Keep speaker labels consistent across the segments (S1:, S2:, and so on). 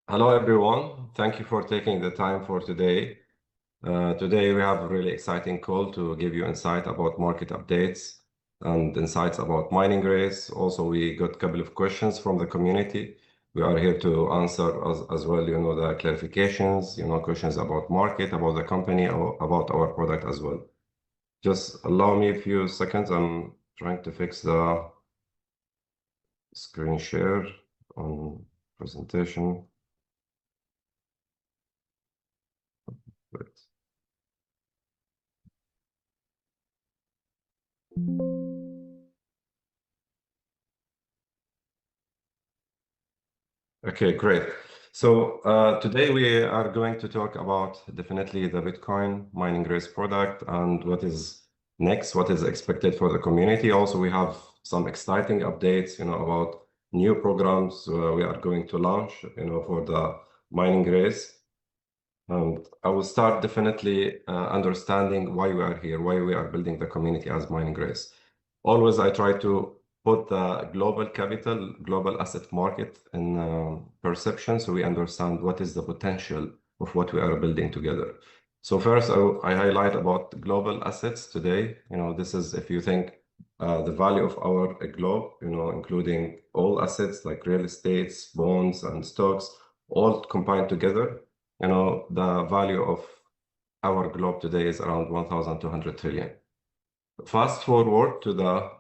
S1: Hello, everyone. Thank you for taking the time for today. Today, we have a really exciting call to give you insight about market updates and insights about maininglg. Also, we got a couple of questions from the community. We are here to answer as well, the clarifications, questions about market, about the company, or about our product as well. Just allow me a few seconds. I'm trying to fix the screen share on presentation. Okay, great. So today we are going to talk about definitely the Bitcoin maininglg product and what is next, what is expected for the community. Also, we have some exciting updates, about new programs we are going to launch, for the maininglg. And I will start definitely understanding why we are here, why we are building the community as maininglg. Always I try to put the global capital, global asset market in perception, so we understand what is the potential of what we are building together. So first, I highlight about global assets today. This is, if you think the value of our globe, including all assets like real estates, bonds, and stocks, all combined together, the value of our globe today is around 1,200 trillion. Fast forward to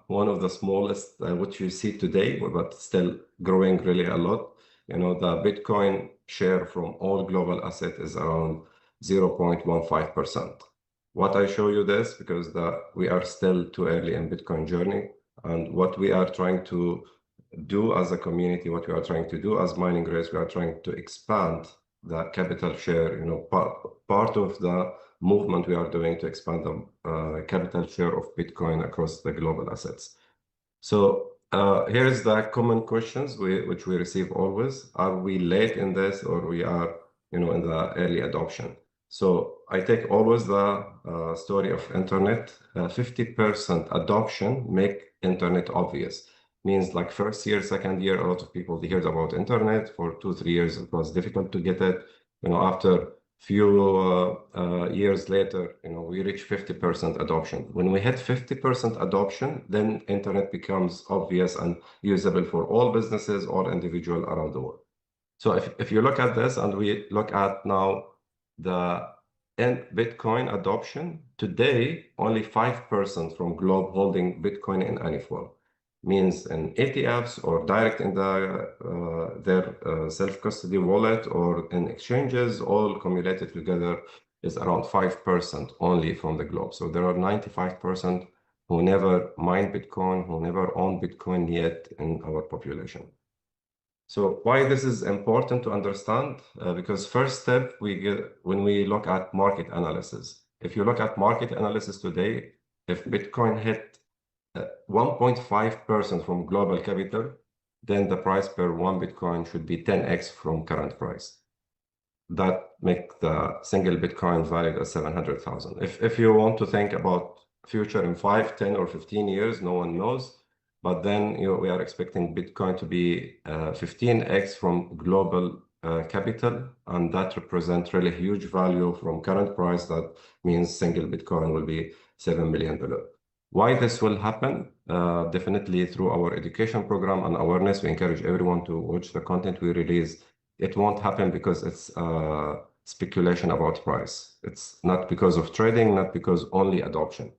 S1: one of the smallest, which you see today, but still growing really a lot. The Bitcoin share from all global assets is around 0.15%. What I show you this because we are still too early in Bitcoin journey, and what we are trying to do as a community, what we are trying to do as maininglg, we are trying to expand the capital share. Part of the movement we are doing to expand the capital share of Bitcoin across the global assets. So here is the common questions which we receive always. Are we late in this, or we are in the early adoption? So I take always the story of internet. 50% adoption make internet obvious. Means like first year, second year, a lot of people they heard about internet. For 2-3 years it was difficult to get it. After few years later, we reach 50% adoption. When we hit 50% adoption, then internet becomes obvious and usable for all businesses, all individuals around the world. So if you look at this, and we look at now the Bitcoin adoption, today only 5% from globe holding Bitcoin in any form. Means in ETFs or direct in their self-custody wallet or in exchanges, all cumulated together is around 5% only from the globe. So there are 95% who never mine Bitcoin, who never own Bitcoin yet in our population. So why this is important to understand? Because first step when we look at market analysis. If you look at market analysis today, if Bitcoin hit 1.5% from global capital, then the price per one Bitcoin should be 10x from current price. That makes the single Bitcoin valued at 700,000. If you want to think about future in 5, 10, or 15 years, no one knows. But then we are expecting Bitcoin to be 15x from global capital, and that represents really huge value from current price. That means single Bitcoin will be $7 million. Why this will happen? Definitely through our education program and awareness. We encourage everyone to watch the content we release. It won't happen because it's speculation about price. It's not because of trading, not because only adoption.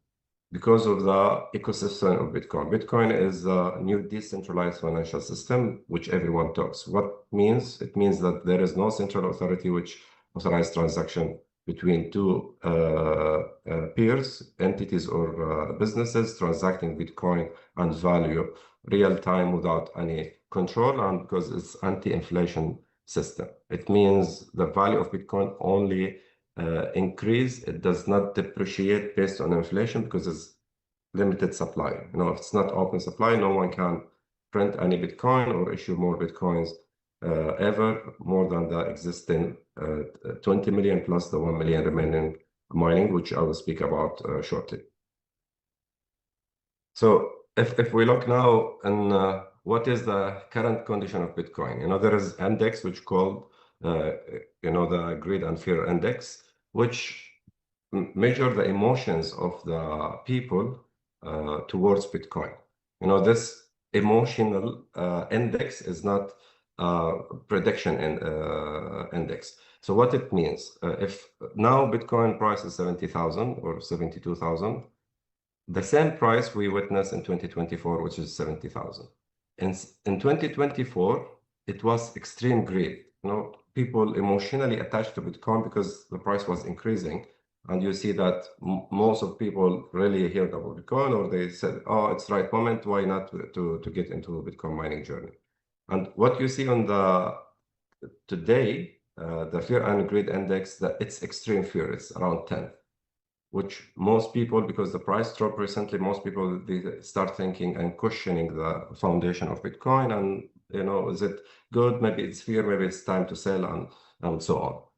S1: Because of the ecosystem of Bitcoin. Bitcoin is a new decentralized financial system, which everyone talks. What means? It means that there is no central authority which authorizes transaction between two peers, entities or businesses transacting Bitcoin and value real time without any control, and because it's anti-inflation system. It means the value of Bitcoin only increase. It does not depreciate based on inflation because it's limited supply. If it's not open supply, no one can print any Bitcoin or issue more Bitcoins ever, more than the existing 20 million plus the 1 million remaining mining, which I will speak about shortly. So if we look now and what is the current condition of Bitcoin? There is index which called the greed and fear index, which measure the emotions of the people towards Bitcoin. This emotional index is not prediction index. So what it means, if now Bitcoin price is 70,000 or 72,000, the same price we witnessed in 2024, which is 70,000. In 2024, it was extreme greed. People emotionally attached to Bitcoin because the price was increasing. And you see that most of people really heard about Bitcoin, or they said, oh, it's the right moment, why not to get into Bitcoin mining journey? And what you see on today, the fear and greed index, it's extreme fear, it's around 10, which most people, because the price dropped recently, most people, they start thinking and questioning the foundation of Bitcoin. And, is it good? Maybe it's fear, maybe it's time to sell, and so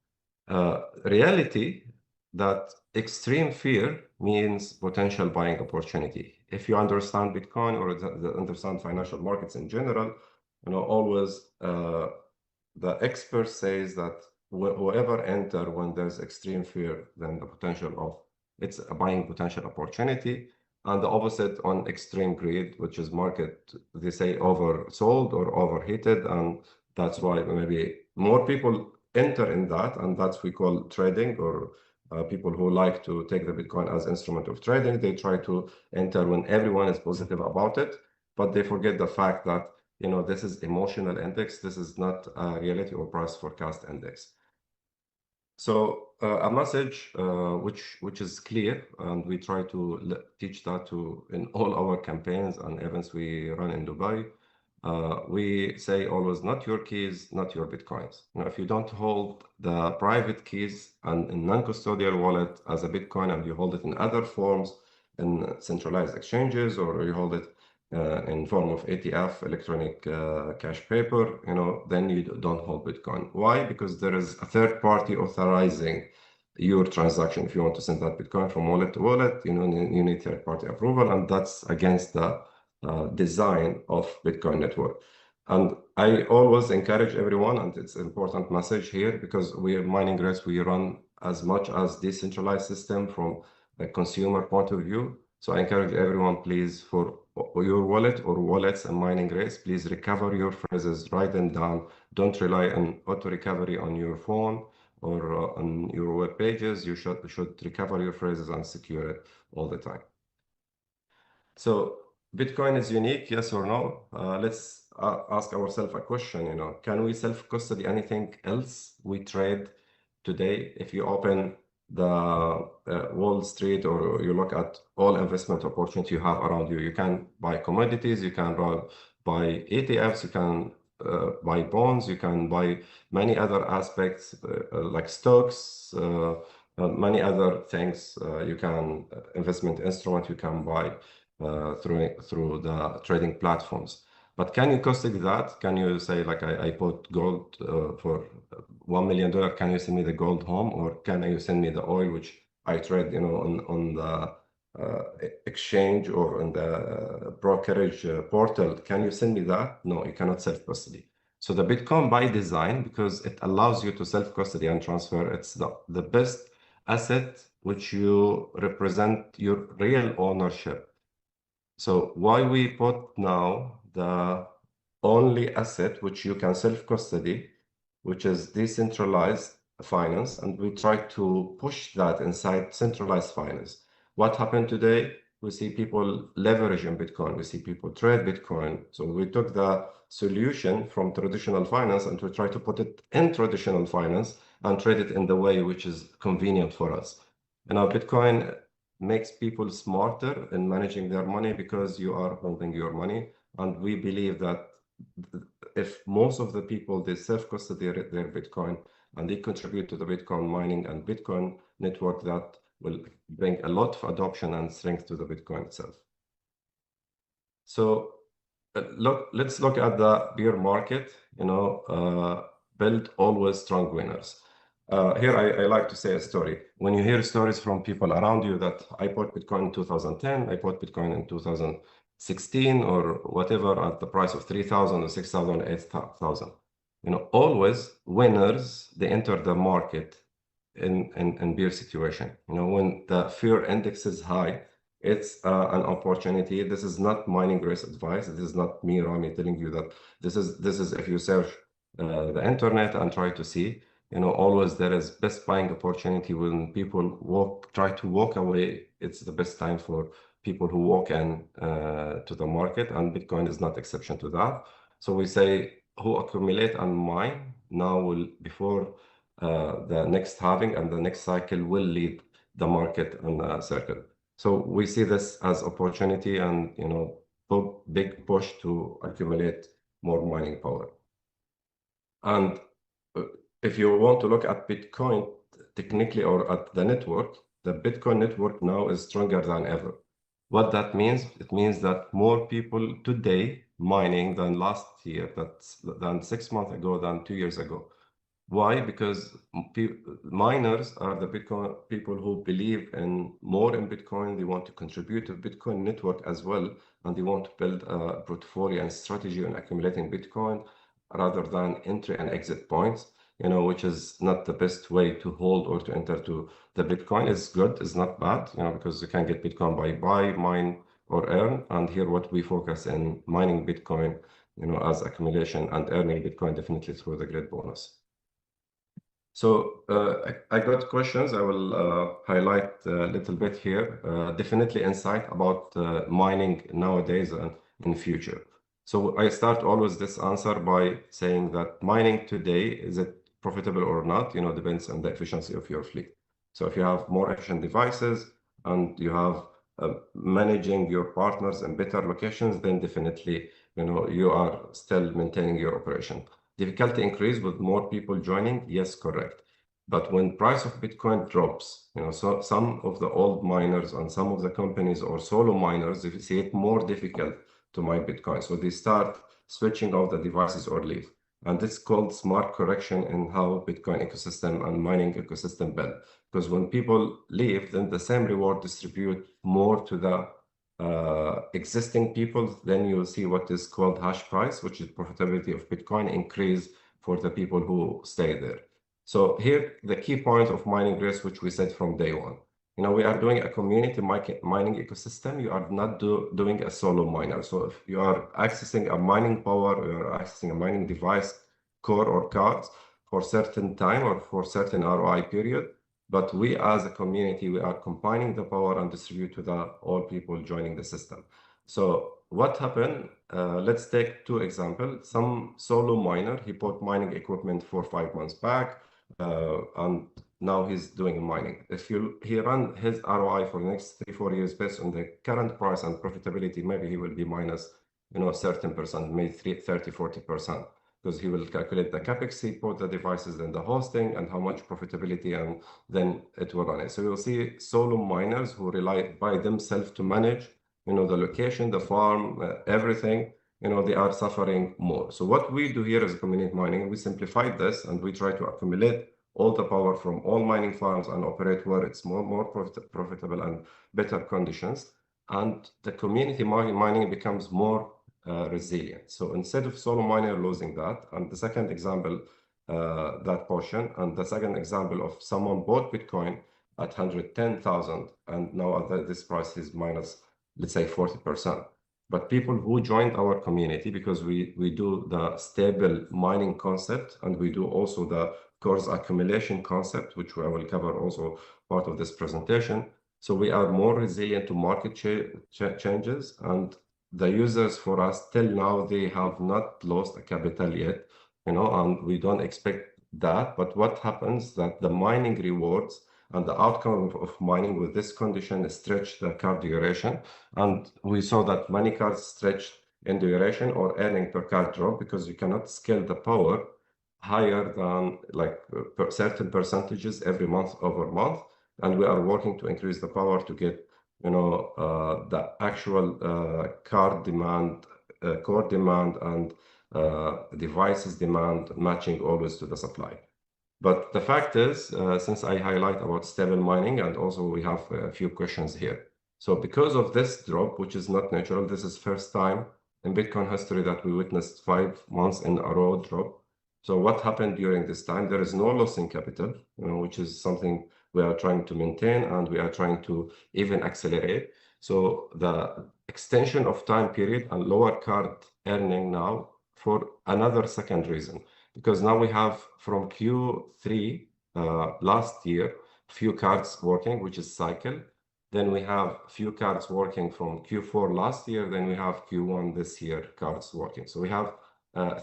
S1: on. Reality, that extreme fear means potential buying opportunity. If you understand Bitcoin or understand financial markets in general, always the expert says that whoever enter when there's extreme fear, then the potential of it's a buying potential opportunity. And the opposite on extreme greed, which is market, they say oversold or overheated, and that's why maybe more people enter in that, and that's we call trading, or people who like to take the Bitcoin as instrument of trading. They try to enter when everyone is positive about it, but they forget the fact that this is emotional index. This is not a reality or price forecast index. So a message which is clear, and we try to teach that in all our campaigns and events we run in Dubai. We say always, not your keys, not your Bitcoins. If you don't hold the private keys and in non-custodial wallet as a Bitcoin, and you hold it in other forms, in centralized exchanges, or you hold it in form of ATF, electronic cash paper, then you don't hold Bitcoin. Why? Because there is a third party authorizing your transaction. If you want to send that Bitcoin from wallet to wallet, you need third party approval, and that's against the design of Bitcoin network. And I always encourage everyone, and it's an important message here, because we are mailing, we run as much as decentralized system from a consumer point of view. So I encourage everyone, please, for your wallet or wallets and mailing, please recover your phrases, write them down. Don't rely on auto recovery on your phone or on your web pages. You should recover your phrases and secure it all the time. So Bitcoin is unique, yes or no? Let's ask ourselves a question, can we self-custody anything else we trade today? If you open the Wall Street, or you look at all investment opportunity you have around you, you can buy commodities, you can buy ETFs, you can buy bonds, you can buy many other aspects like stocks, many other things. You can investment instrument you can buy through the trading platforms. But can you custody that? Can you say, like, I bought gold for $1 million, can you send me the gold home? Or can you send me the oil, which I trade on the exchange or on the brokerage portal? Can you send me that? No, you cannot self-custody. So the Bitcoin, by design, because it allows you to self-custody and transfer, it's the best asset which you represent your real ownership. So why we put now the only asset which you can self-custody, which is decentralized finance, and we try to push that inside centralized finance. What happened today? we see people leverage in Bitcoin, we see people trade Bitcoin. So we took the solution from traditional finance and we try to put it in traditional finance and trade it in the way which is convenient for us. Bitcoin makes people smarter in managing their money because you are holding your money. And we believe that if most of the people, they self-custody their Bitcoin and they contribute to the Bitcoin mining and Bitcoin network, that will bring a lot of adoption and strength to the Bitcoin itself. So let's look at the bear market, build always strong winners. Here, I like to say a story. When you hear stories from people around you that I bought Bitcoin in 2010, I bought Bitcoin in 2016 or whatever at the price of 3,000 or 6,000 or 8,000, always winners, they enter the market in bear situation. When the fear index is high, it's an opportunity. This is not mining race advice. This is not me, Rami, telling you that this is if you search the internet and try to see, always there is best buying opportunity when people try to walk away. It's the best time for people who walk in to the market, and Bitcoin is not exception to that. So we say who accumulate and mine now will before the next halving and the next cycle will lead the market in a circle. So we see this as opportunity and big push to accumulate more mining power. And if you want to look at Bitcoin technically or at the network, the Bitcoin network now is stronger than ever. What that means, it means that more people today mining than last year, than 6 months ago, than 2 years ago. Why? Because miners are the Bitcoin people who believe more in Bitcoin. They want to contribute to the Bitcoin network as well, and they want to build a portfolio and strategy on accumulating Bitcoin rather than entry and exit points, which is not the best way to hold or to enter to the Bitcoin. Is good, it's not bad, because you can get Bitcoin by buy, mine, or earn. And here what we focus in mining Bitcoin, as accumulation and earning Bitcoin definitely through the grid bonus. So I got questions. I will highlight a little bit here. Definitely insight about mining nowadays and in future. So I start always this answer by saying that mining today, is it profitable or not? Depends on the efficiency of your fleet. So if you have more efficient devices and you have managing your partners in better locations, then definitely you are still maintaining your operation. Difficulty increase with more people joining, yes, correct. But when price of Bitcoin drops, so some of the old miners and some of the companies or solo miners, they see it more difficult to mine Bitcoin. So they start switching off the devices or leave. And it's called smart correction in how Bitcoin ecosystem and mining ecosystem build. Because when people leave, then the same reward distribute more to the existing people, then you'll see what is called hash price, which is profitability of Bitcoin increase for the people who stay there. So here, the key point of mining race, which we said from day one, we are doing a community mining ecosystem. You are not doing a solo miner. So if you are accessing a mining power, you are accessing a mining device, core or cards for certain time or for certain ROI period, but we as a community, we are combining the power and distribute to all people joining the system. So what happened? Let's take 2 examples. Some solo miner, he bought mining equipment 4 or 5 months back, and now he's doing mining. If he run his ROI for the next 3 or 4 years based on the current price and profitability, maybe he will be minus, certain percent, maybe 30-40%. Because he will calculate the capex he bought the devices and the hosting and how much profitability, and then it will run it. So you'll see solo miners who rely by themselves to manage, the location, the farm, everything, they are suffering more. So what we do here as a community mining, we simplify this and we try to accumulate all the power from all mining farms and operate where it's more profitable and better conditions. And the community mining becomes more resilient. So instead of solo miner losing that, and the second example, that portion, and the second example of someone bought Bitcoin at 110,000 and now at this price is minus, let's say 40%. But people who joined our community, because we do the stable mining concept and we do also the course accumulation concept, which I will cover also part of this presentation. So we are more resilient to market changes, and the users for us till now, they have not lost a capital yet, and we don't expect that. But what happens that the mining rewards and the outcome of mining with this condition stretch the card duration. And we saw that many cards stretched in duration or earning per card drop because you cannot scale the power higher than like certain percentages every month over month. And we are working to increase the power to get, the actual card demand, core demand, and devices demand matching always to the supply. But the fact is, since I highlight about stable mining, and also we have a few questions here. So because of this drop, which is not natural, this is first time in Bitcoin history that we witnessed 5 months in a row drop. So what happened during this time? There is no loss in capital, which is something we are trying to maintain, and we are trying to even accelerate. So the extension of time period and lower card earning now for another second reason, because now we have from Q3 last year, few cards working, which is cycle. Then we have few cards working from Q4 last year. Then we have Q1 this year cards working. So we have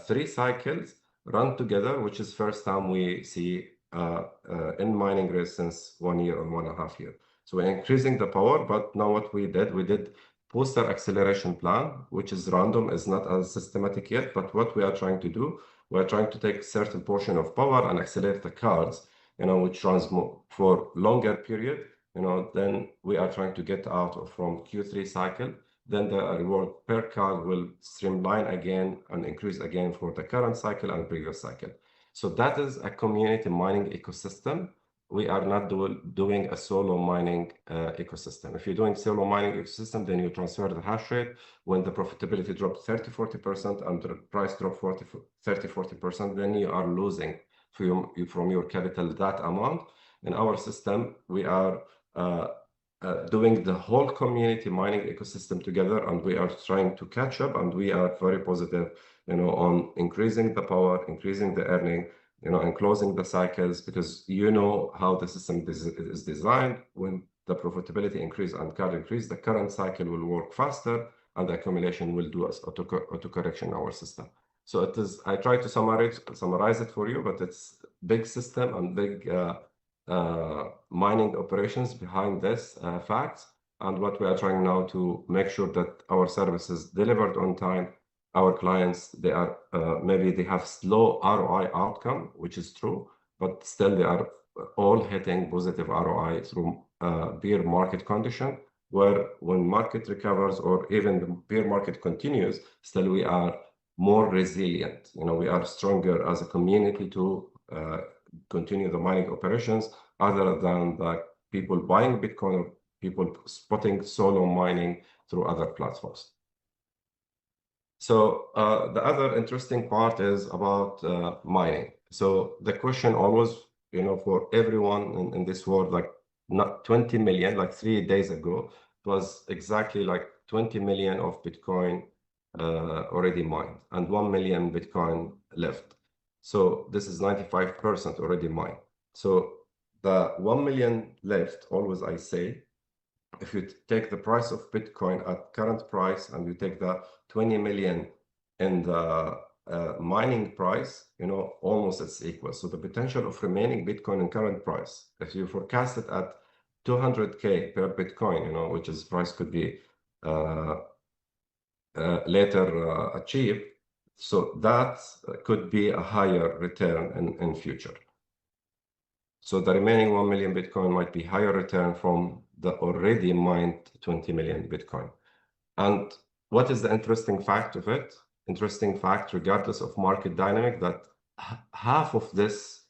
S1: 3 cycles run together, which is first time we see in mining race since 1 year or 1.5 years. So we're increasing the power, but now what we did booster acceleration plan, which is random, is not as systematic yet. But what we are trying to do, we're trying to take certain portion of power and accelerate the cards, which runs more for longer period. Then we are trying to get out from Q3 cycle. Then the reward per card will streamline again and increase again for the current cycle and previous cycle. So that is a community mining ecosystem. We are not doing a solo mining ecosystem. If you're doing solo mining ecosystem, then you transfer the hash rate. When the profitability drops 30-40% and the price drop 30-40%, then you are losing from your capital that amount. In our system, we are doing the whole community mining ecosystem together, and we are trying to catch up, and we are very positive, on increasing the power, increasing the earning, and closing the cycles, because how the system is designed. When the profitability increase and card increase, the current cycle will work faster, and the accumulation will do as auto correction in our system. So it is. I try to summarize it for you, but it's big system and big mining operations behind this facts, and what we are trying now to make sure that our services delivered on time. Our clients, they are maybe they have slow ROI outcome, which is true, but still they are all hitting positive ROI through bear market condition, where when market recovers or even the bear market continues, still we are more resilient. We are stronger as a community to continue the mining operations, other than the people buying Bitcoin or people spotting solo mining through other platforms. So the other interesting part is about mining. So the question always, for everyone in this world, like not 20 million, like 3 days ago, it was exactly like 20 million of Bitcoin already mined and 1 million Bitcoin left. So this is 95% already mined. So the 1 million left, always I say, if you take the price of Bitcoin at current price and you take the 20 million in the mining price, almost it's equal. So the potential of remaining Bitcoin in current price, if you forecast it at 200K per Bitcoin, which is price could be later achieved, so that could be a higher return in future. So the remaining 1 million Bitcoin might be higher return from the already mined 20 million Bitcoin. And what is the interesting fact of it? Interesting fact, regardless of market dynamic, that half of this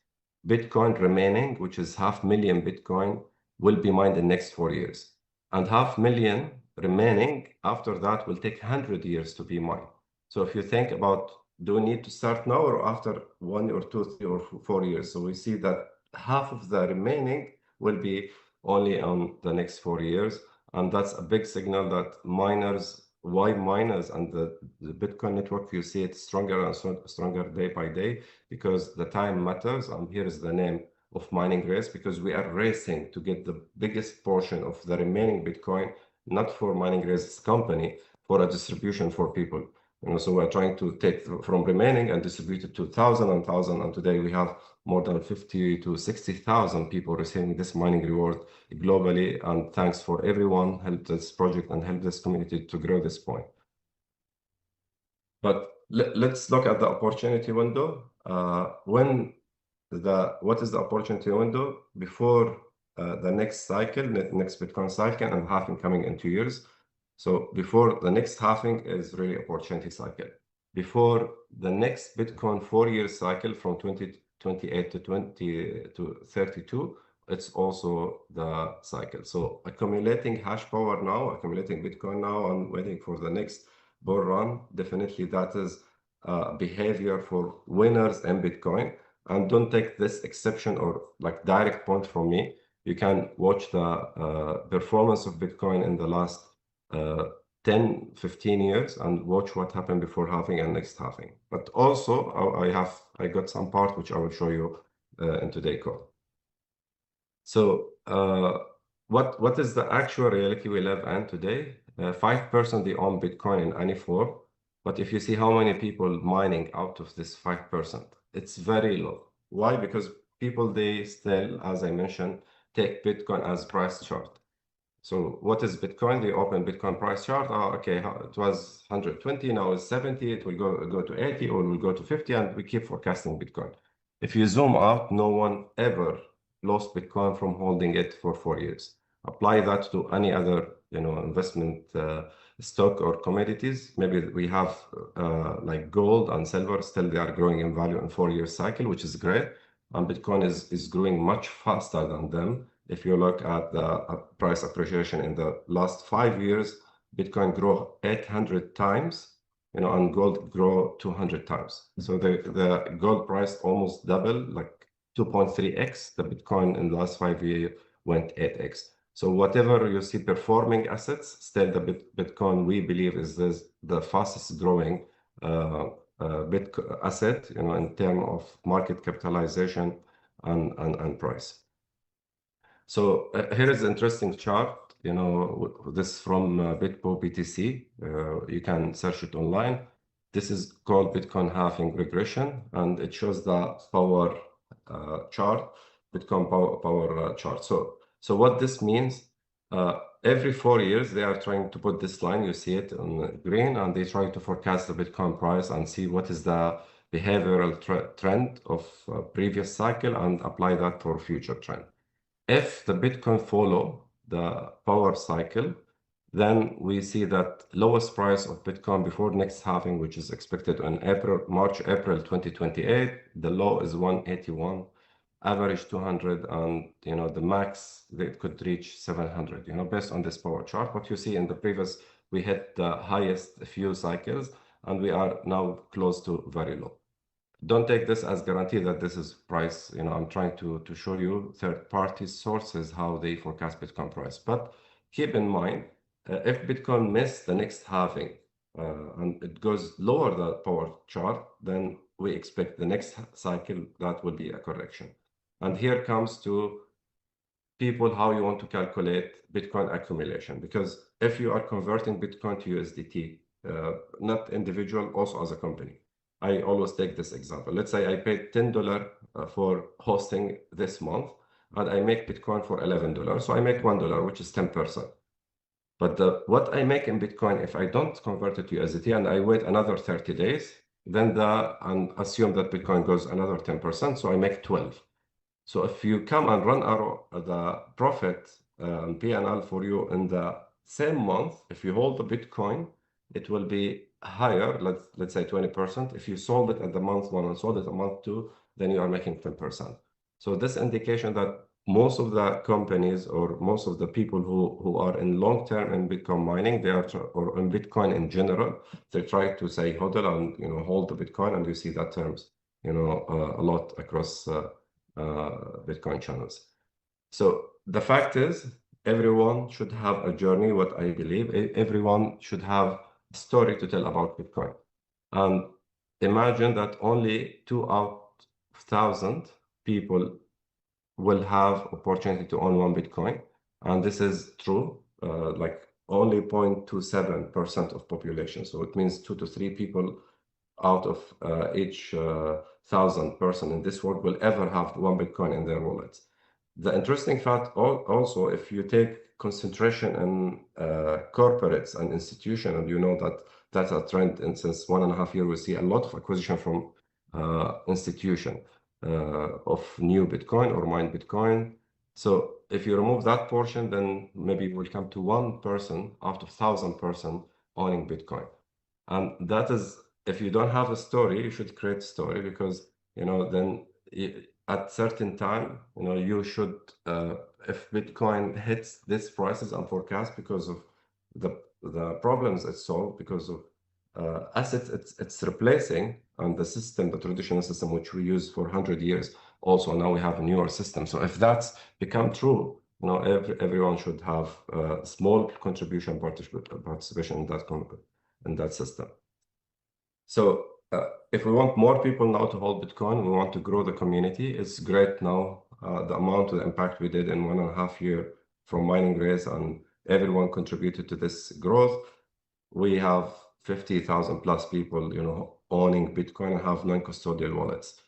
S1: Bitcoin remaining, which is 500,000 Bitcoin, will be mined in the next 4 years. And 500,000 remaining after that will take 100 years to be mined. So if you think about, do we need to start now or after 1 or 2, 3 or 4 years? So we see that half of the remaining will be only on the next 4 years. And that's a big signal that why miners and the Bitcoin network, you see it stronger and stronger day by day, because the time matters. And here is the name of mining race, because we are racing to get the biggest portion of the remaining Bitcoin, not for mining race company, for a distribution for people. So we're trying to take from remaining and distribute it to 1,000 and 1,000, and today we have more than 50 to 60,000 people receiving this mining reward globally. And thanks for everyone helped this project and helped this community to grow this point. But let's look at the opportunity window. What is the opportunity window before the next cycle, next Bitcoin cycle, and halving coming in 2 years? So before the next halving is really opportunity cycle. Before the next Bitcoin 4-year cycle from 2028 to 2032, it's also the cycle. So accumulating hash power now, accumulating Bitcoin now, and waiting for the next bull run, definitely that is behavior for winners in Bitcoin. And don't take this exception or like direct point from me. You can watch the performance of Bitcoin in the last 10, 15 years and watch what happened before halving and next halving. But also I got some part which I will show you in today's call. So what is the actual reality we live in today? 5% they own Bitcoin in any form. But if you see how many people mining out of this 5%, it's very low. Why? Because people, they still, as I mentioned, take Bitcoin as price chart. So what is Bitcoin? They open Bitcoin price chart. Okay, it was 120, now it's 70, it will go to 80, or it will go to 50, and we keep forecasting Bitcoin. If you zoom out, no one ever lost Bitcoin from holding it for 4 years. Apply that to any other investment stock or commodities. Maybe we have like gold and silver, still they are growing in value in 4-year cycle, which is great. And Bitcoin is growing much faster than them. If you look at the price appreciation in the last 5 years, Bitcoin grew 800 times, and gold grew 200 times. So the gold price almost doubled, like 2.3x. The Bitcoin in the last 5 years went 8x. So whatever you see performing assets, still the Bitcoin, we believe, is the fastest growing asset, in terms of market capitalization and price. So here is an interesting chart. This from Bitpo BTC. You can search it online. This is called Bitcoin halving regression, and it shows the power chart, Bitcoin power chart. So what this means, every 4 years, they are trying to put this line, you see it on green, and they try to forecast the Bitcoin price and see what is the behavioral trend of previous cycle and apply that for future trend. If the Bitcoin follow the power cycle, then we see that lowest price of Bitcoin before next halving, which is expected in March, April 2028, the low is 181. Average 200, and the max they could reach 700, based on this power chart. What you see in the previous, we hit the highest few cycles, and we are now close to very low. Don't take this as guarantee that this is price. I'm trying to show you third-party sources how they forecast Bitcoin price. But keep in mind, if Bitcoin miss the next halving and it goes lower the power chart, then we expect the next cycle that will be a correction. And here comes to people how you want to calculate Bitcoin accumulation. Because if you are converting Bitcoin to USDT, not individual, also as a company. I always take this example. Let's say I paid $10 for hosting this month, and I make Bitcoin for $11. So I make $1, which is 10%. But what I make in Bitcoin, if I don't convert it to USDT and I wait another 30 days, then and assume that Bitcoin goes another 10%, so I make 12. So if you come and run the profit P&L for you in the same month, if you hold the Bitcoin, it will be higher, let's say 20%. If you sold it at the month 1 and sold it at month 2, then you are making 10%. So this indication that most of the companies or most of the people who are in long term in Bitcoin mining, or in Bitcoin in general, they try to say hodl and hold the Bitcoin, and you see that terms a lot across Bitcoin channels. So the fact is, everyone should have a journey. What I believe, everyone should have a story to tell about Bitcoin. And imagine that only 2 out of 1,000 people will have opportunity to own one Bitcoin. And this is true, like only 0.27% of population. So it means 2 to 3 people out of each 1,000 person in this world will ever have one Bitcoin in their wallets. The interesting fact also, if you take concentration in corporates and institutions, and you know that that's a trend, and since 1.5 years, we see a lot of acquisition from institution of new Bitcoin or mined Bitcoin. So if you remove that portion, then maybe we'll come to 1 person out of 1,000 person owning Bitcoin. And that is, if you don't have a story, you should create a story, because, you know, then at certain time, you know, you should, if Bitcoin hits this prices and forecast because of the problems it solved, because of assets it's replacing, and the system, the traditional system which we use for 100 years, also now we have a newer system. So if that's become true, you know, everyone should have a small contribution participation in that system. So if we want more people now to hold Bitcoin, we want to grow the community. It's great now, the amount of impact we did in 1.5 years from mining raise, and everyone contributed to this growth. We have 50,000 plus people, you know, owning Bitcoin and have non-custodial wallets.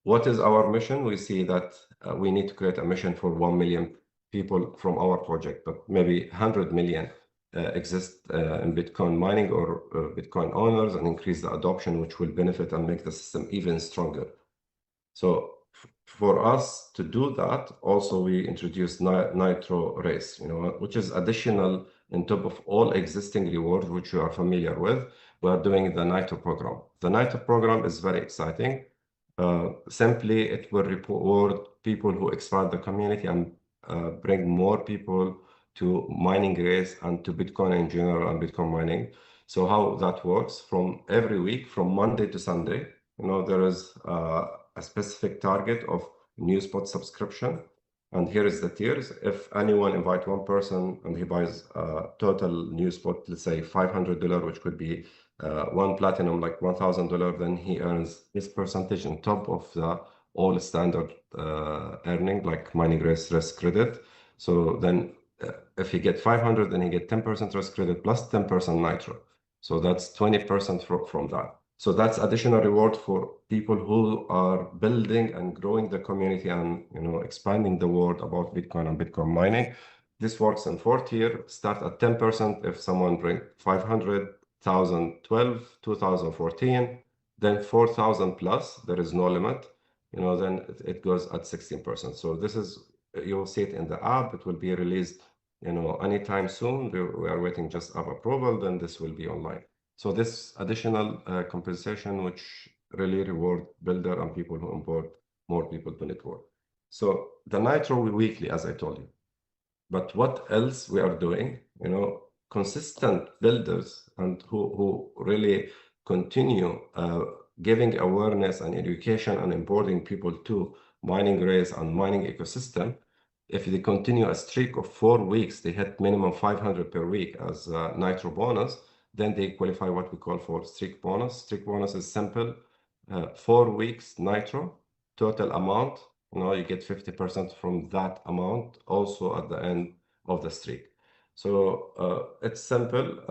S1: What is our mission? We see that we need to create a mission for 1 million people from our project, but maybe 100 million exist in Bitcoin mining or Bitcoin owners, and increase the adoption, which will benefit and make the system even stronger. So for us to do that, also we introduced Nitro Race, you know, which is additional on top of all existing rewards which you are familiar with. We are doing the Nitro program. The Nitro program is very exciting. Simply, it will reward people who expand the community and bring more people to mining race and to Bitcoin in general and Bitcoin mining. So how that works, from every week, from Monday to Sunday, you know, there is a specific target of new spot subscription. And here is the tiers. If anyone invite 1 person and he buys total new spot, let's say $500, which could be 1 platinum, like $1,000, then he earns this percentage on top of the all standard earning, like mining race risk credit. So then if he get 500, then he get 10% risk credit plus 10% Nitro. So that's 20% from that. So that's additional reward for people who are building and growing the community and, you know, expanding the word about Bitcoin and Bitcoin mining. This works in 4 tier. Start at 10% if someone bring 500, 1,012, 2,014, then 4,000 plus. There is no limit. You know, then it goes at 16%. So this is, you'll see it in the app. It will be released, you know, anytime soon. We are waiting just app approval. Then this will be online. So this additional compensation, which really reward builder and people who onboard more people to network. So the Nitro weekly, as I told you. But what else we are doing? You know, consistent builders and who really continue giving awareness and education and onboarding people to mining race and mining ecosystem. If they continue a streak of 4 weeks, they hit minimum 500 per week as a Nitro bonus, then they qualify what we call for streak bonus. Streak bonus is simple, 4 weeks Nitro, total amount, you know, you get 50% from that amount also at the end of the streak. So it's simple.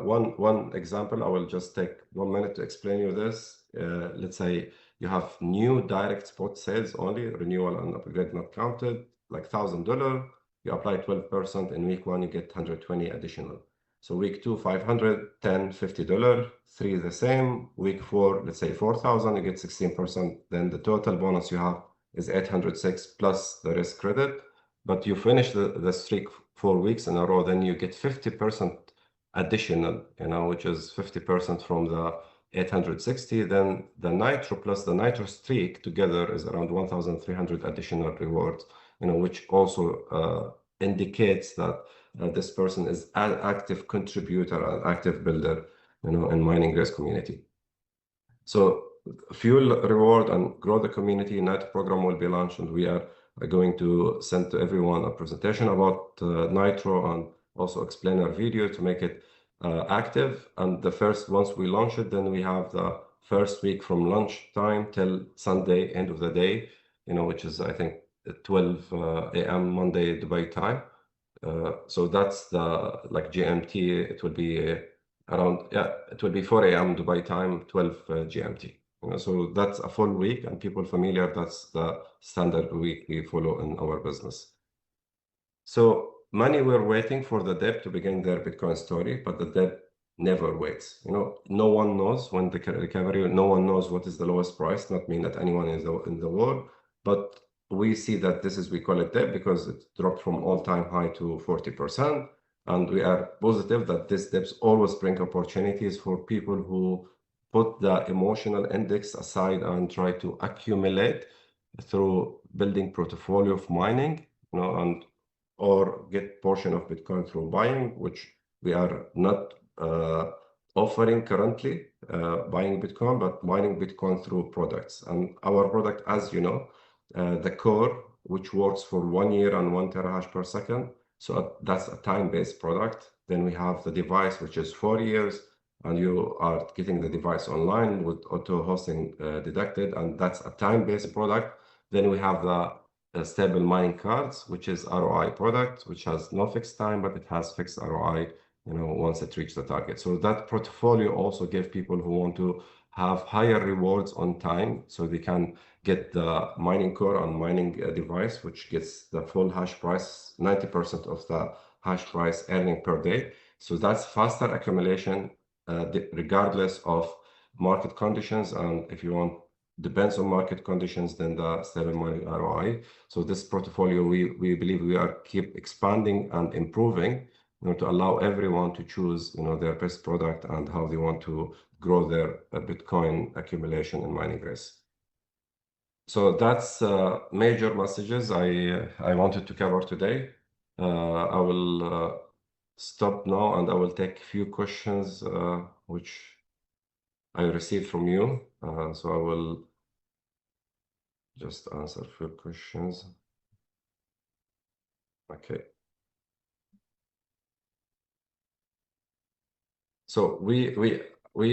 S1: One example, I will just take 1 minute to explain you this. Let's say you have new direct spot sales only, renewal and upgrade not counted, like $1,000. You apply 12% in week 1, you get 120 additional. So week 2, 500, 10, $50, 3 the same. Week 4, let's say 4,000, you get 16%. Then the total bonus you have is 806 plus the risk credit. But you finish the streak 4 weeks in a row, then you get 50% additional, you know, which is 50% from the 860. Then the Nitro plus the Nitro streak together is around 1,300 additional rewards, you know, which also indicates that this person is an active contributor, an active builder, you know, in mining race community. So fuel reward and grow the community. Nitro program will be launched, and we are going to send to everyone a presentation about Nitro and also explain our video to make it active. And the first, once we launch it, then we have the first week from lunchtime till Sunday, end of the day, you know, which is, I think, 12 a.m. Monday Dubai time. So that's the like GMT. It will be around, yeah, it will be 4 a.m. Dubai time, 12 GMT. So that's a full week, and people familiar, that's the standard week we follow in our business. So many were waiting for the dip to begin their Bitcoin story, but the dip never waits. No one knows when the recovery, no one knows what is the lowest price, not mean that anyone is in the world, but we see that this is, we call it dip because it dropped from all-time high to 40%. And we are positive that these dips always bring opportunities for people who put the emotional index aside and try to accumulate through building portfolio of mining, and or get portion of Bitcoin through buying, which we are not offering currently, buying Bitcoin, but mining Bitcoin through products. And our product, as you know, the core, which works for 1 year and 1 terahash per second. So that's a time-based product. Then we have the device, which is 4 years, and you are getting the device online with auto hosting deducted, and that's a time-based product. Then we have the stable mining cards, which is ROI product, which has no fixed time, but it has fixed ROI, once it reaches the target. So that portfolio also gives people who want to have higher rewards on time, so they can get the mining core and mining device, which gets the full hash price, 90% of the hash price earning per day. So that's faster accumulation, regardless of market conditions. And if you want, depends on market conditions, then the stable mining ROI. So this portfolio, we believe we are keep expanding and improving, to allow everyone to choose, their best product and how they want to grow their Bitcoin accumulation in mining race. So that's major messages I wanted to cover today. I will stop now, and I will take a few questions which I received from you. So I will just answer a few questions. Okay. So we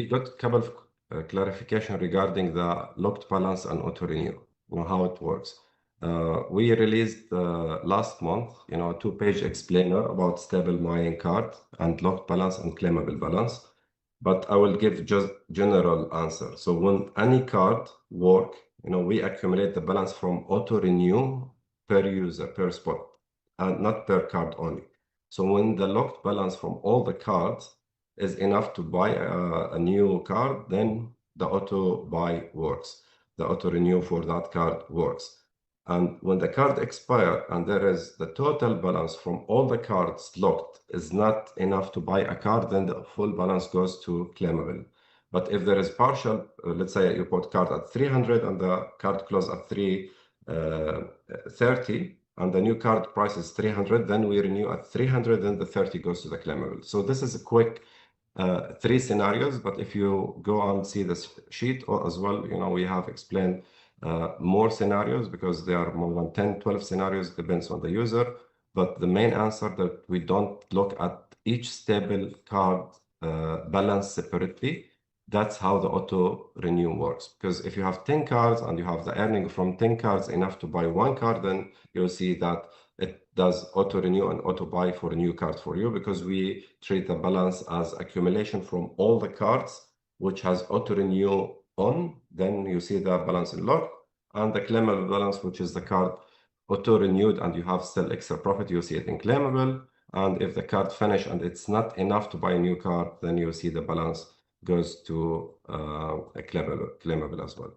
S1: got a couple of clarification regarding the locked balance and auto renew, how it works. We released last month, 2-page explainer about stable mining card and locked balance and claimable balance. But I will give just general answer. So when any card work, we accumulate the balance from auto renew per user, per spot, and not per card only. So when the locked balance from all the cards is enough to buy a new card, then the auto buy works. The auto renew for that card works. And when the card expires and there is the total balance from all the cards locked is not enough to buy a card, then the full balance goes to claimable. But if there is partial, let's say you put card at 300 and the card close at 330, and the new card price is 300, then we renew at 300, then the 30 goes to the claimable. So this is a quick 3 scenarios, but if you go and see this sheet as well, we have explained more scenarios, because there are more than 10, 12 scenarios, depends on the user. But the main answer that we don't look at each stable card balance separately. That's how the auto renew works. Because if you have 10 cards and you have the earning from 10 cards enough to buy 1 card, then you'll see that it does auto renew and auto buy for a new card for you, because we treat the balance as accumulation from all the cards, which has auto renew on. Then you see the balance in lock, and the claimable balance, which is the card auto renewed and you have still extra profit, you see it in claimable. And if the card finish and it's not enough to buy a new card, then you see the balance goes to a claimable as well.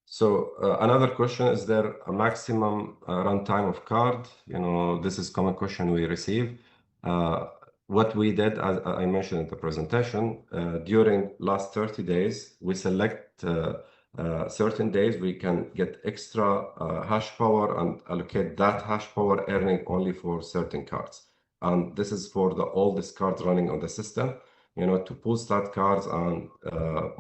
S1: So another question, is there a maximum runtime of card? This is a common question we receive. What we did, as I mentioned in the presentation, during last 30 days, we select certain days we can get extra hash power and allocate that hash power earning only for certain cards. And this is for the oldest cards running on the system, to boost that cards and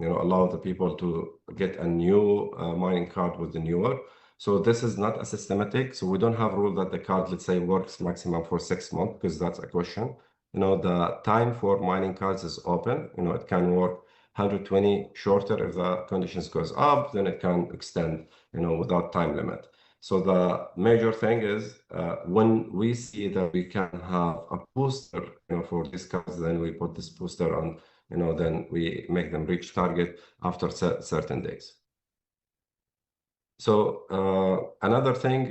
S1: allow the people to get a new mining card with the newer. So this is not a systematic. So we don't have rule that the card, let's say, works maximum for 6 months, because that's a question. The time for mining cards is open. It can work 120 shorter. If the conditions goes up, then it can extend, without time limit. So the major thing is when we see that we can have a booster, for these cards, then we put this booster on, then we make them reach target after certain days. So another thing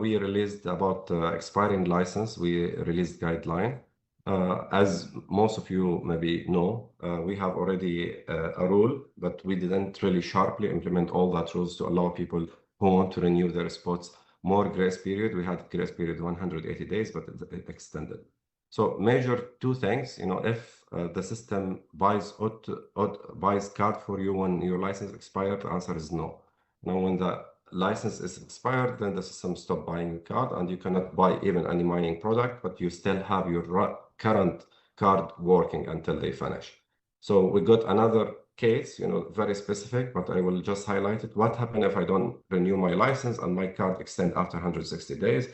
S1: we released about expiring license, we released guideline. As most of you maybe know, we have already a rule, but we didn't really sharply implement all that rules to allow people who want to renew their spots more grace period. We had grace period 180 days, but it extended. So major two things, if the system buys card for you when your license expired, the answer is no. Now, when the license is expired, then the system stop buying the card, and you cannot buy even any mining product, but you still have your current card working until they finish. So we got another case, very specific, but I will just highlight it. What happens if I don't renew my license and my card extend after 180 days?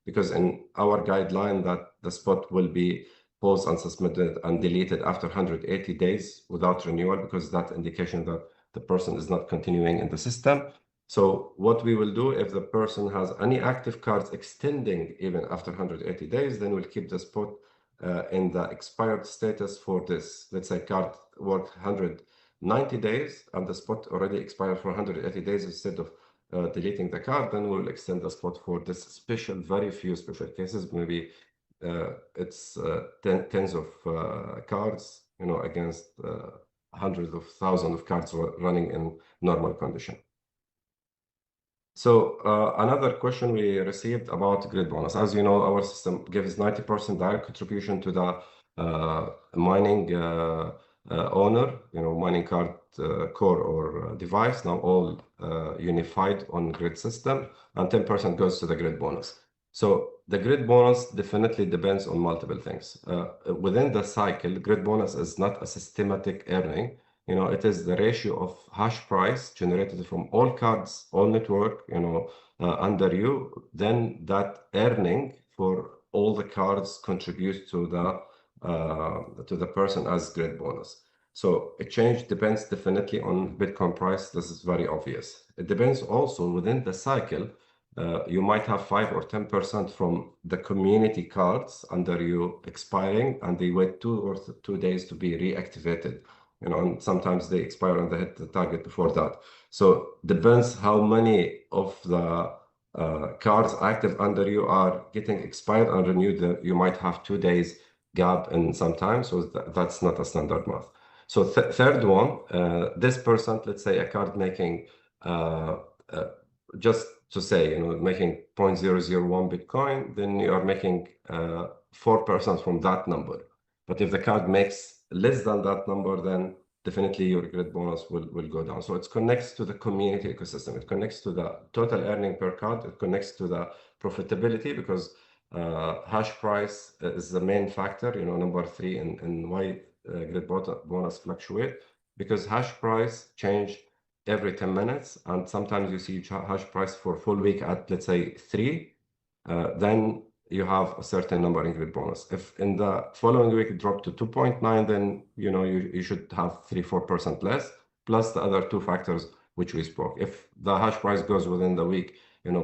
S1: Because in our guideline that the spot will be paused and suspended and deleted after 180 days without renewal, because that indication that the person is not continuing in the system. So what we will do, if the person has any active cards extending even after 180 days, then we'll keep the spot in the expired status for this. Let's say card worked 190 days and the spot already expired for 180 days. Instead of deleting the card, then we'll extend the spot for this special, very few special cases. Maybe it's tens of cards, against hundreds of thousands of cards running in normal condition. So another question we received about grid bonus. As you know, our system gives 90% direct contribution to the mining owner, mining card core or device, now all unified on grid system, and 10% goes to the grid bonus. So the grid bonus definitely depends on multiple things. Within the cycle, grid bonus is not a systematic earning. It is the ratio of hash price generated from all cards, all network, under you. Then that earning for all the cards contributes to the person as grid bonus. So a change depends definitely on Bitcoin price. This is very obvious. It depends also within the cycle. You might have 5 or 10% from the community cards under you expiring, and they wait 2 days to be reactivated. And sometimes they expire and they hit the target before that. So depends how many of the cards active under you are getting expired and renewed. You might have 2 days gap in sometimes, so that's not a standard math. So third one, this percent, let's say a card making, just to say, making 0.001 Bitcoin, then you are making 4% from that number. But if the card makes less than that number, then definitely your grid bonus will go down. So it connects to the community ecosystem. It connects to the total earning per card. It connects to the profitability, because hash price is the main factor, number 3 in why grid bonus fluctuate, because hash price change every 10 minutes. And sometimes you see hash price for full week at, let's say, 3, then you have a certain number in grid bonus. If in the following week it dropped to 2.9, then you should have 3-4% less, plus the other 2 factors which we spoke. If the hash price goes within the week,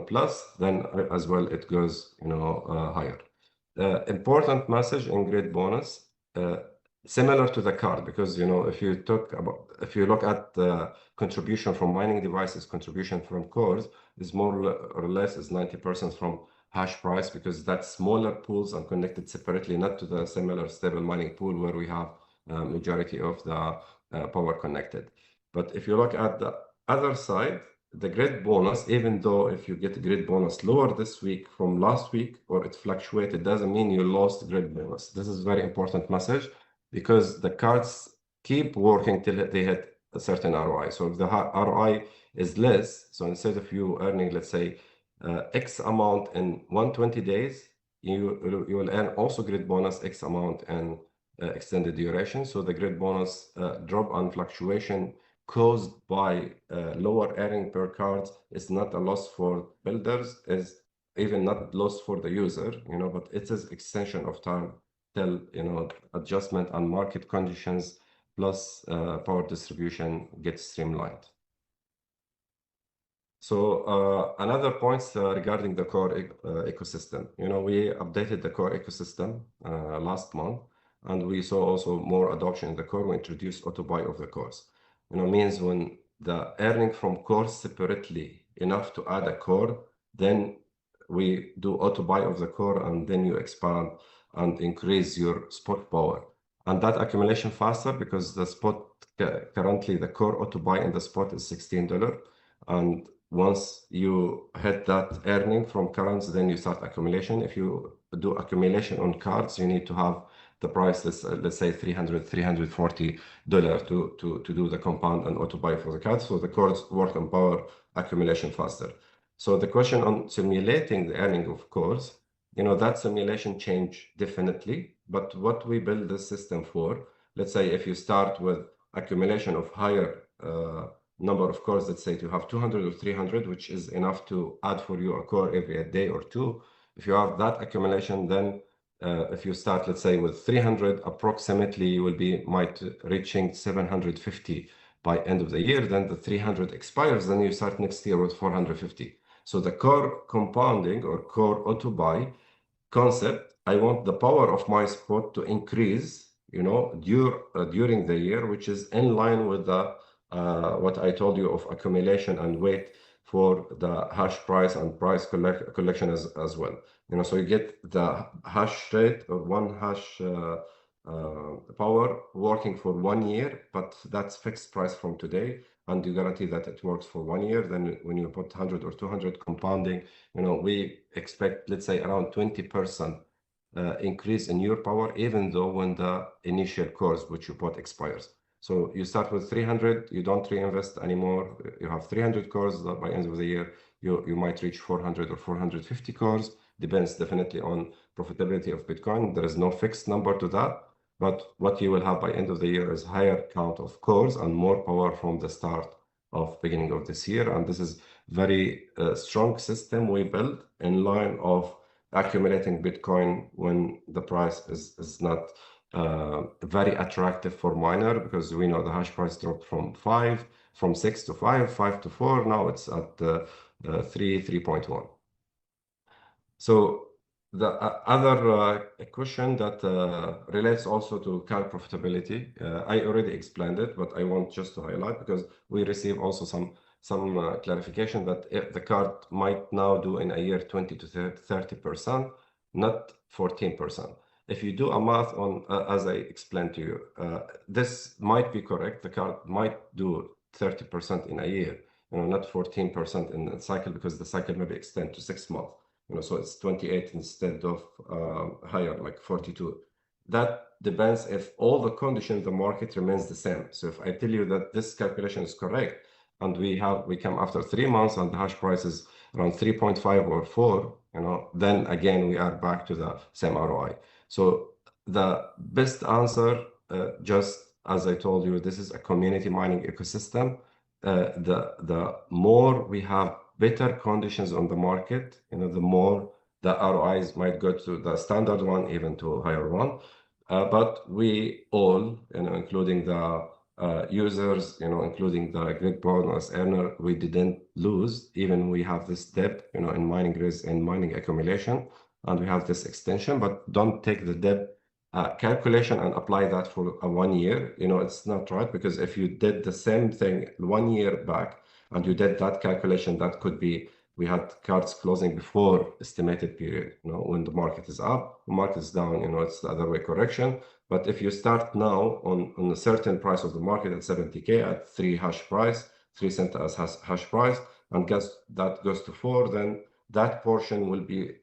S1: plus, then as well it goes, higher. Important message in grid bonus, similar to the card, because if you look at the contribution from mining devices, contribution from cores is more or less is 90% from hash price, because that's smaller pools and connected separately, not to the similar stable mining pool where we have majority of the power connected. But if you look at the other side, the grid bonus, even though if you get grid bonus lower this week from last week, or it fluctuated, doesn't mean you lost grid bonus. This is very important message, because the cards keep working till they hit a certain ROI. So if the ROI is less, so instead of you earning, let's say, X amount in 120 days, you will earn also grid bonus X amount and extended duration. So the grid bonus drop and fluctuation caused by lower earning per card is not a loss for builders, is even not loss for the user, but it is extension of time till adjustment and market conditions plus power distribution gets streamlined. So another point regarding the core ecosystem. We updated the core ecosystem last month, and we saw also more adoption in the core. We introduced auto buy of the cores. Means when the earning from cores separately enough to add a core, then we do auto buy of the core, and then you expand and increase your spot power. And that accumulation faster because the spot currently the core auto buy in the spot is $16. And once you hit that earning from currents, then you start accumulation. If you do accumulation on cards, you need to have the price, let's say $340 to do the compound and auto buy for the cards. So the cards work on power accumulation faster. So the question on simulating the earning of cores, that simulation change definitely. But what we build this system for, let's say if you start with accumulation of higher number of cores, let's say you have 200 or 300, which is enough to add for you a core every day or two. If you have that accumulation, then if you start, let's say with 300, approximately you will be reaching 750 by end of the year. Then the 300 expires, then you start next year with 450. So the core compounding or core auto buy concept, I want the power of my spot to increase, during the year, which is in line with the what I told you of accumulation and wait for the hash price and price collection as well. So you get the hash rate or one hash power working for 1 year, but that's fixed price from today, and you guarantee that it works for 1 year. Then when you put 100 or 200 compounding, we expect, let's say, around 20% increase in your power, even though when the initial course which you bought expires. So you start with 300, you don't reinvest anymore. You have 300 cores. By end of the year, you might reach 400 or 450 cores. Depends definitely on profitability of Bitcoin. There is no fixed number to that. But what you will have by end of the year is higher count of cores and more power from the start of beginning of this year. And this is very strong system we built in line of accumulating Bitcoin when the price is not very attractive for miner, because we know the hash price dropped from 6 to 5, 5 to 4. Now it's at 3.1. So the other question that relates also to card profitability, I already explained it, but I want just to highlight because we receive also some clarification that if the card might now do in a year 20 to 30%, not 14%. If you do a math on, as I explained to you, this might be correct. The card might do 30% in a year, not 14% in a cycle, because the cycle maybe extend to 6 months. So it's 28 instead of higher, like 42. That depends if all the conditions the market remains the same. So if I tell you that this calculation is correct, and we come after 3 months and the hash price is around 3.5 or 4, then again we are back to the same ROI. So the best answer, just as I told you, this is a community mining ecosystem. The more we have better conditions on the market, the more the ROIs might go to the standard one, even to a higher one. But we all, including the users, including the great bonus earner, we didn't lose. Even we have this dip, in mining risk and mining accumulation, and we have this extension. But don't take the dip calculation and apply that for a 1 year. It's not right, because if you did the same thing 1 year back and you did that calculation, that could be we had cards closing before estimated period. When the market is up, the market is down. It's the other way correction. But if you start now on a certain price of the market at 70K at 3 hash price, 3 cents as hash price, and guess that goes to 4, then that portion will be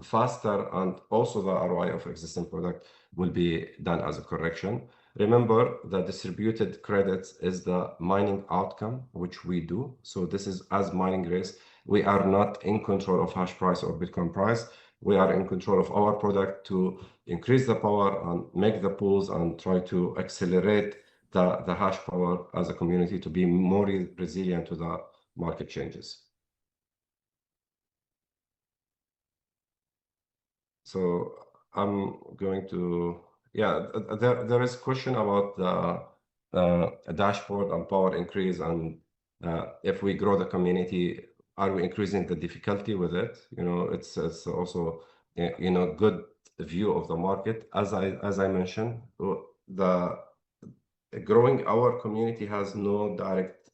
S1: faster, and also the ROI of existing product will be done as a correction. Remember, the distributed credits is the mining outcome, which we do. So this is as mining risk. We are not in control of hash price or Bitcoin price. We are in control of our product to increase the power and make the pools and try to accelerate the hash power as a community to be more resilient to the market changes. So I'm going to, there is a question about a dashboard and power increase, and if we grow the community, are we increasing the difficulty with it? It's also good view of the market. As I mentioned, the growing our community has no direct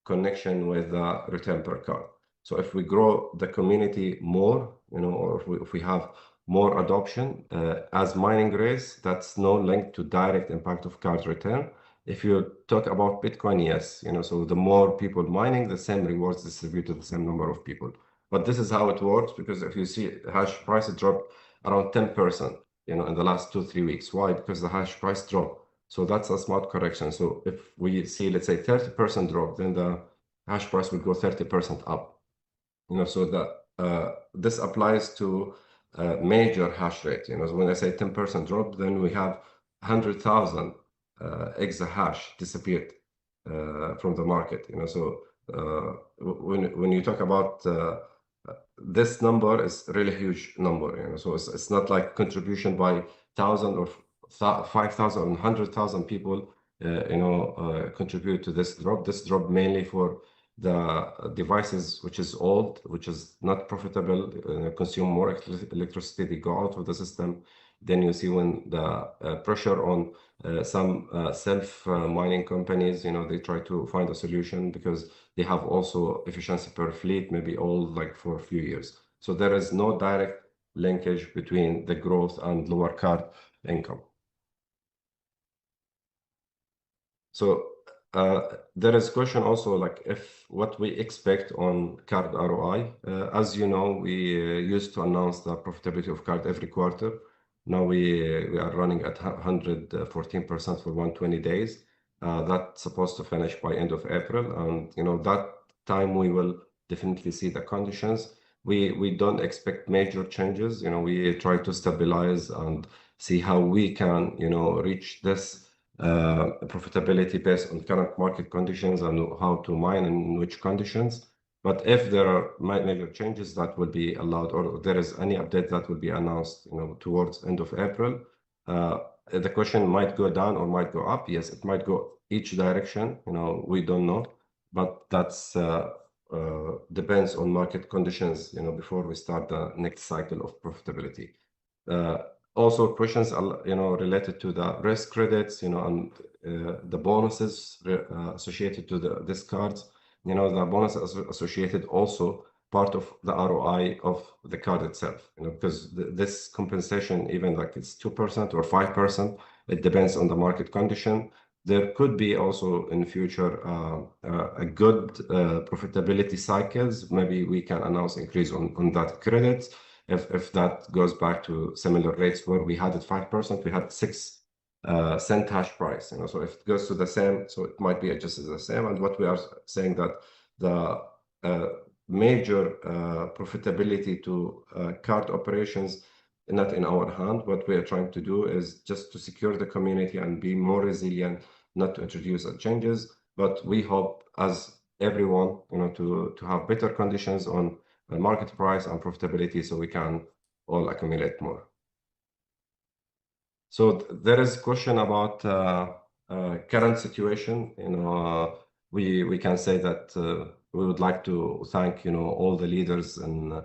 S1: connection with the return per card. So if we grow the community more, or if we have more adoption as mining race, that's no link to direct impact of card return. If you talk about Bitcoin, yes, so the more people mining, the same rewards distribute to the same number of people. But this is how it works, because if you see hash price dropped around 10%, in the last 2-3 weeks. Why? Because the hash price dropped. So that's a smart correction. So if we see, let's say, 30% drop, then the hash price will go 30% up. So that this applies to major hash rate. So when I say 10% drop, then we have 100,000 exahash disappeared from the market. So when you talk about this number, is really huge number. So it's not like contribution by 1,000 or 5,000 or 100,000 people contribute to this drop. This drop mainly for the devices which is old, which is not profitable, consume more electricity, they go out of the system. Then you see when the pressure on some self-mining companies, they try to find a solution because they have also efficiency per fleet, maybe old, like for a few years. So there is no direct linkage between the growth and lower card income. So there is question also, like, if what we expect on card ROI. As you know, we used to announce the profitability of card every quarter. Now we are running at 114% for 120 days. That's supposed to finish by end of April, and that time we will definitely see the conditions. We don't expect major changes. We try to stabilize and see how we can reach this profitability based on current market conditions and how to mine and in which conditions. But if there are major changes, that will be allowed, or there is any update that will be announced towards end of April. The question might go down or might go up. Yes, it might go each direction. We don't know, but that's depends on market conditions before we start the next cycle of profitability. Also questions related to the risk credits and the bonuses associated to this cards. The bonus associated also part of the ROI of the card itself, because this compensation, even like it's 2% or 5%, it depends on the market condition. There could be also in future a good profitability cycles. Maybe we can announce increase on that credit. If that goes back to similar rates where we had it 5%, we had 6 cent hash price. So if it goes to the same, so it might be adjusted the same. And what we are saying that the major profitability to card operations not in our hand. What we are trying to do is just to secure the community and be more resilient, not to introduce changes. But we hope, as everyone, to have better conditions on the market price and profitability, so we can all accumulate more. So there is a question about current situation. We can say that we would like to thank all the leaders in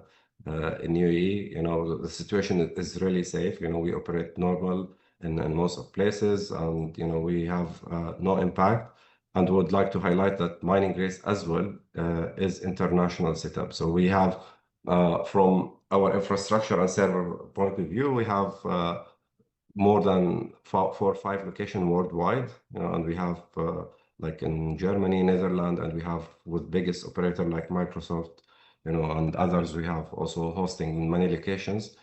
S1: UAE. The situation is really safe. We operate normal in most of places, and we have no impact. And would like to highlight that mining race as well is international setup. So we have from our infrastructure and server point of view, we have more than 4 or 5 locations worldwide, and we have like in Germany, Netherlands, and we have with biggest operator like Microsoft, and others. We have also hosting in many locations,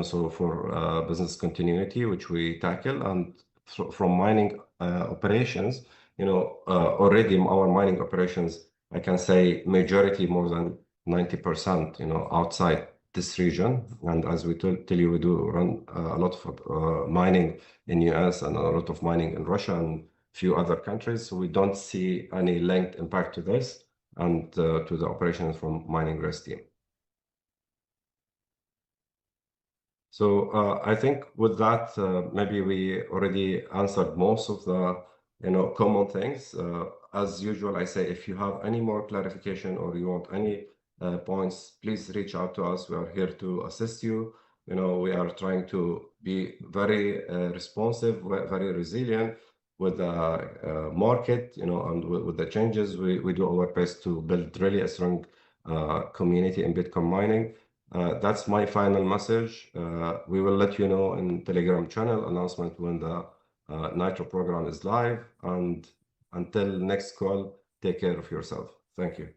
S1: so for business continuity, which we tackle. And from mining operations, already our mining operations, I can say majority, more than 90%, outside this region. And as we tell you, we do run a lot of mining in US and a lot of mining in Russia and few other countries. So we don't see any linked impact to this and to the operations from mining race team. So I think with that, maybe we already answered most of the common things. As usual, I say, if you have any more clarification or you want any points, please reach out to us. We are here to assist you. We are trying to be very responsive, very resilient with the market, and with the changes. We do our best to build really a strong community in Bitcoin mining. That's my final message. We will let you know in Telegram channel announcement when the Nitro program is live. And until next call, take care of yourself. Thank you.